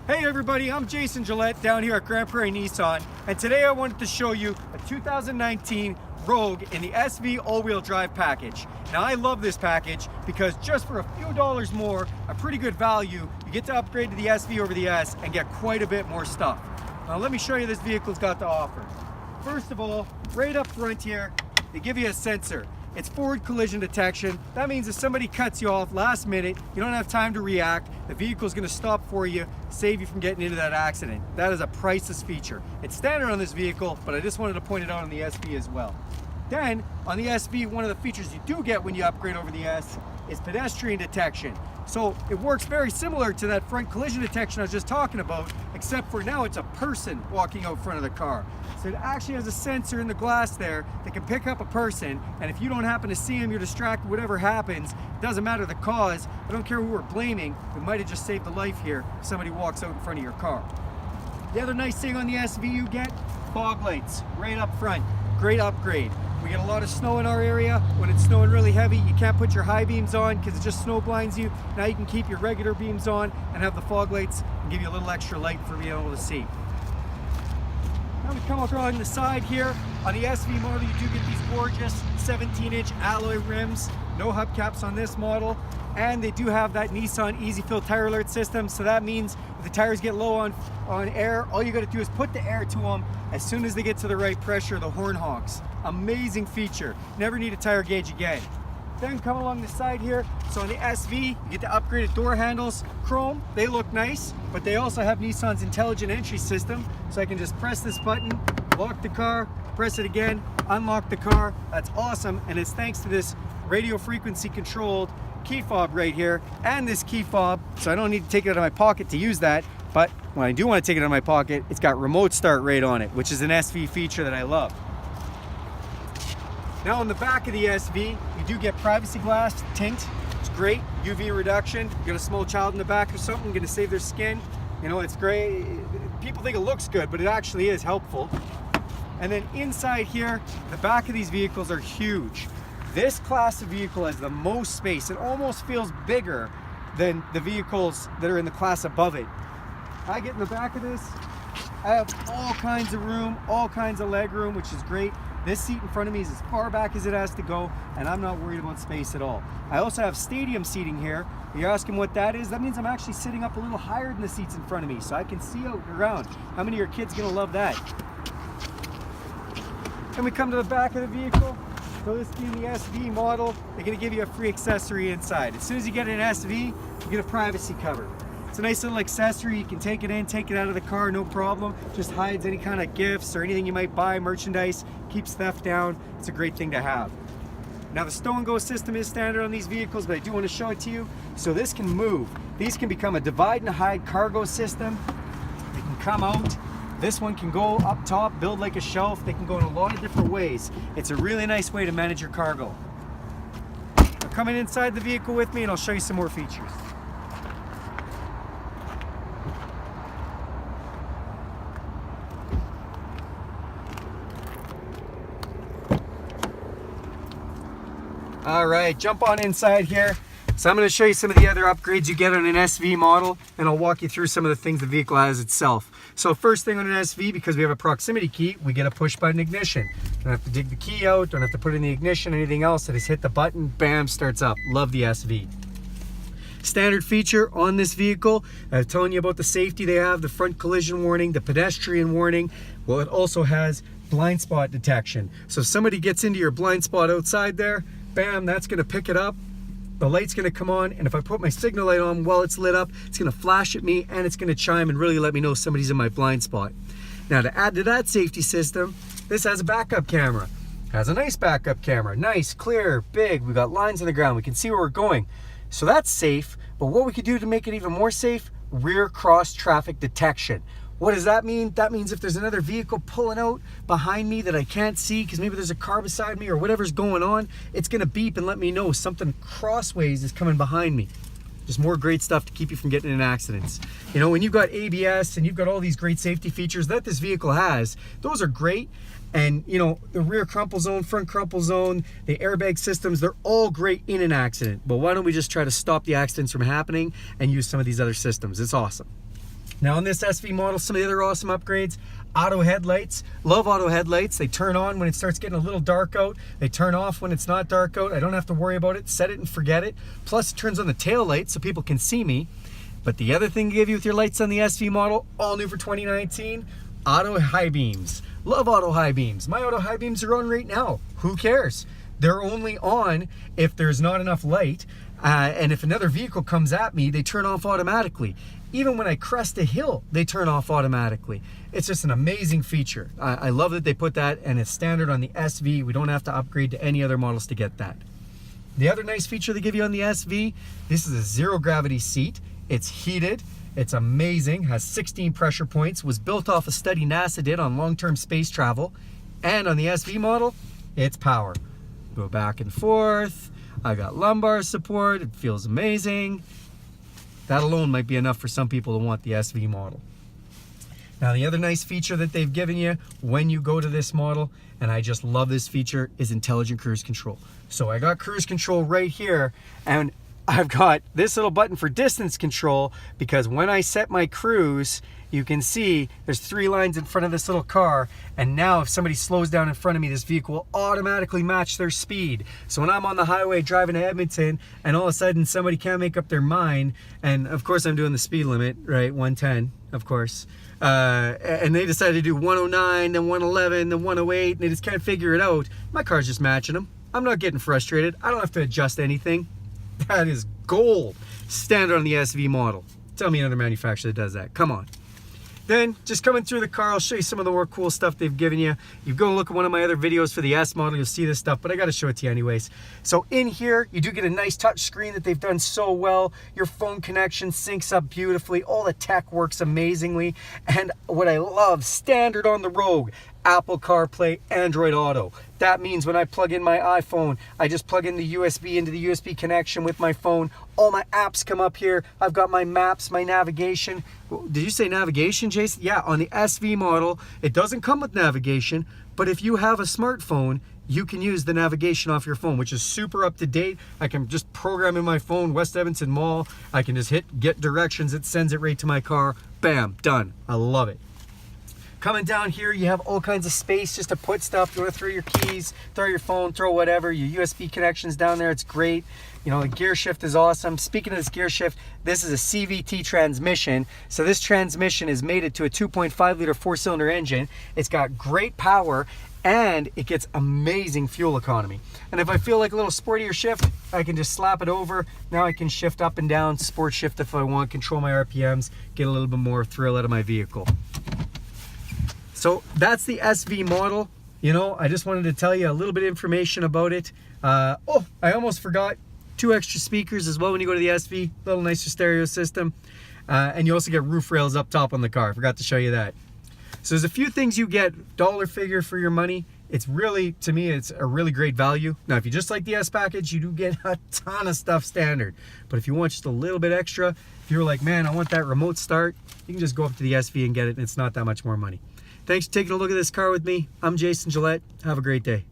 Hey everybody, I'm Jason Gillette down here at Grand Prairie Nissan, and today I wanted to show you a 2019 Rogue in the SV all-wheel drive package. Now I love this package because just for a few dollars more, a pretty good value, you get to upgrade to the SV over the S and get quite a bit more stuff. Now let me show you this vehicle's got to offer. First of all, right up front here, they give you a sensor. It's forward collision detection. That means if somebody cuts you off last minute, you don't have time to react, the vehicle's gonna stop for you, save you from getting into that accident. That is a priceless feature. It's standard on this vehicle, but I just wanted to point it out on the SV as well. Then, on the SV, one of the features you do get when you upgrade over the S is pedestrian detection. So it works very similar to that front collision detection I was just talking about, except for now it's a person walking out front of the car. So it actually has a sensor in the glass there that can pick up a person, and if you don't happen to see him, you're distracted, whatever happens, it doesn't matter the cause, I don't care who we're blaming, we might have just saved a life here if somebody walks out in front of your car. The other nice thing on the SV you get, fog lights right up front. Great upgrade. We get a lot of snow in our area. When it's snowing really heavy, you can't put your high beams on because it just snow blinds you. Now you can keep your regular beams on and have the fog lights and give you a little extra light for being able to see. Now we come along the side here. On the SV model, you do get these gorgeous 17-inch alloy rims. No hubcaps on this model. And they do have that Nissan Easy Fill tire alert system. So that means if the tires get low on air, all you got to do is put the air to them. As soon as they get to the right pressure, the horn honks. Amazing feature. Never need a tire gauge again. Then come along the side here. So on the SV, you get the upgraded door handles. Chrome, they look nice, but they also have Nissan's intelligent entry system. So I can just press this button, lock the car, press it again, unlock the car. That's awesome. And it's thanks to this radio frequency controlled key fob right here and this key fob, so I don't need to take it out of my pocket to use that. But when I do want to take it out of my pocket, it's got remote start right on it, which is an SV feature that I love. Now on the back of the SV, you do get privacy glass tint. It's great, UV reduction. You got a small child in the back or something, gonna save their skin. You know, it's great. People think it looks good, but it actually is helpful. And then inside here, the back of these vehicles are huge. This class of vehicle has the most space. It almost feels bigger than the vehicles that are in the class above it. I get in the back of this, I have all kinds of room, all kinds of leg room, which is great. This seat in front of me is as far back as it has to go, and I'm not worried about space at all. I also have stadium seating here. You're asking what that is? That means I'm actually sitting up a little higher than the seats in front of me, so I can see out and around. How many of your kids are gonna love that? Then we come to the back of the vehicle. So this being the SV model, they're gonna give you a free accessory inside. As soon as you get an SV, you get a privacy cover. It's a nice little accessory. You can take it in, take it out of the car, no problem. Just hides any kind of gifts or anything you might buy, merchandise, keeps theft down. It's a great thing to have. Now the stow and go system is standard on these vehicles, but I do want to show it to you. So this can move. These can become a divide and hide cargo system. They can come out. This one can go up top, build like a shelf. They can go in a lot of different ways. It's a really nice way to manage your cargo. Now coming inside the vehicle with me and I'll show you some more features. All right, jump on inside here. So I'm going to show you some of the other upgrades you get on an SV model, and I'll walk you through some of the things the vehicle has itself. So first thing on an SV, because we have a proximity key, we get a push button ignition. Don't have to dig the key out, don't have to put it in the ignition, anything else. I just hit the button, bam, starts up. Love the SV. Standard feature on this vehicle, I was telling you about the safety they have, the front collision warning, the pedestrian warning. Well, it also has blind spot detection. So if somebody gets into your blind spot outside there, bam, that's going to pick it up. The light's going to come on, and if I put my signal light on while it's lit up, it's going to flash at me and it's going to chime and really let me know somebody's in my blind spot. Now to add to that safety system, this has a backup camera. Has a nice backup camera. Nice, clear, big. We've got lines on the ground. We can see where we're going. So that's safe, but what we could do to make it even more safe, rear cross traffic detection. What does that mean? That means if there's another vehicle pulling out behind me that I can't see because maybe there's a car beside me or whatever's going on, it's gonna beep and let me know something crossways is coming behind me. Just more great stuff to keep you from getting in accidents. You know, when you've got ABS and you've got all these great safety features that this vehicle has, those are great. And you know, the rear crumple zone, front crumple zone, the airbag systems, they're all great in an accident. But why don't we just try to stop the accidents from happening and use some of these other systems? It's awesome. Now on this SV model, some of the other awesome upgrades: auto headlights. Love auto headlights. They turn on when it starts getting a little dark out. They turn off when it's not dark out. I don't have to worry about it. Set it and forget it. Plus it turns on the tail light so people can see me. But the other thing to give you with your lights on the SV model, all new for 2019, auto high beams. Love auto high beams. My auto high beams are on right now. Who cares? They're only on if there's not enough light. And if another vehicle comes at me, they turn off automatically. Even when I crest a hill, they turn off automatically. It's just an amazing feature. I love that they put that, and it's standard on the SV. We don't have to upgrade to any other models to get that. The other nice feature they give you on the SV, this is a zero gravity seat. It's heated. It's amazing. Has 16 pressure points. Was built off a study NASA did on long-term space travel. And on the SV model, it's power. Go back and forth. I got lumbar support. It feels amazing. That alone might be enough for some people to want the SV model. Now, the other nice feature that they've given you when you go to this model, and I just love this feature, is intelligent cruise control. So I got cruise control right here, and I've got this little button for distance control, because when I set my cruise, you can see there's 3 lines in front of this little car, and now if somebody slows down in front of me, this vehicle will automatically match their speed. So when I'm on the highway driving to Edmonton and all of a sudden somebody can't make up their mind, and of course I'm doing the speed limit, right, 110, of course, and they decide to do 109, then 111, then 108, and they just can't figure it out, my car's just matching them. I'm not getting frustrated. I don't have to adjust anything. That is gold. Standard on the SV model. Tell me another manufacturer that does that. Come on. Then, just coming through the car, I'll show you some of the more cool stuff they've given you. You go look at one of my other videos for the S model, you'll see this stuff, but I gotta show it to you anyways. So in here, you do get a nice touch screen that they've done so well. Your phone connection syncs up beautifully. All the tech works amazingly. And what I love, standard on the Rogue, Apple CarPlay, Android Auto. That means when I plug in my iPhone, I just plug in the USB into the USB connection with my phone. All my apps come up here. I've got my maps, my navigation. Did you say navigation, Jason? Yeah, on the SV model, it doesn't come with navigation, but if you have a smartphone, you can use the navigation off your phone, which is super up to date. I can just program in my phone, West Edmonton Mall. I can just hit get directions. It sends it right to my car. Bam, done. I love it. Coming down here, you have all kinds of space just to put stuff. You want to throw your keys, throw your phone, throw whatever. Your USB connections down there, it's great. You know, the gear shift is awesome. Speaking of this gear shift, this is a CVT transmission. So this transmission is mated to a 2.5 liter 4-cylinder engine. It's got great power and it gets amazing fuel economy. And if I feel like a little sportier shift, I can just slap it over. Now I can shift up and down, sport shift if I want, control my RPMs, get a little bit more thrill out of my vehicle. So that's the SV model. You know, I just wanted to tell you a little bit of information about it. Oh, I almost forgot, 2 extra speakers as well when you go to the SV, a little nicer stereo system. And you also get roof rails up top on the car. I forgot to show you that. So there's a few things you get, dollar figure for your money. It's really, to me, it's a really great value. Now, if you just like the S package, you do get a ton of stuff standard. But if you want just a little bit extra, if you're like, man, I want that remote start, you can just go up to the SV and get it, and it's not that much more money. Thanks for taking a look at this car with me. I'm Jason Gillette. Have a great day.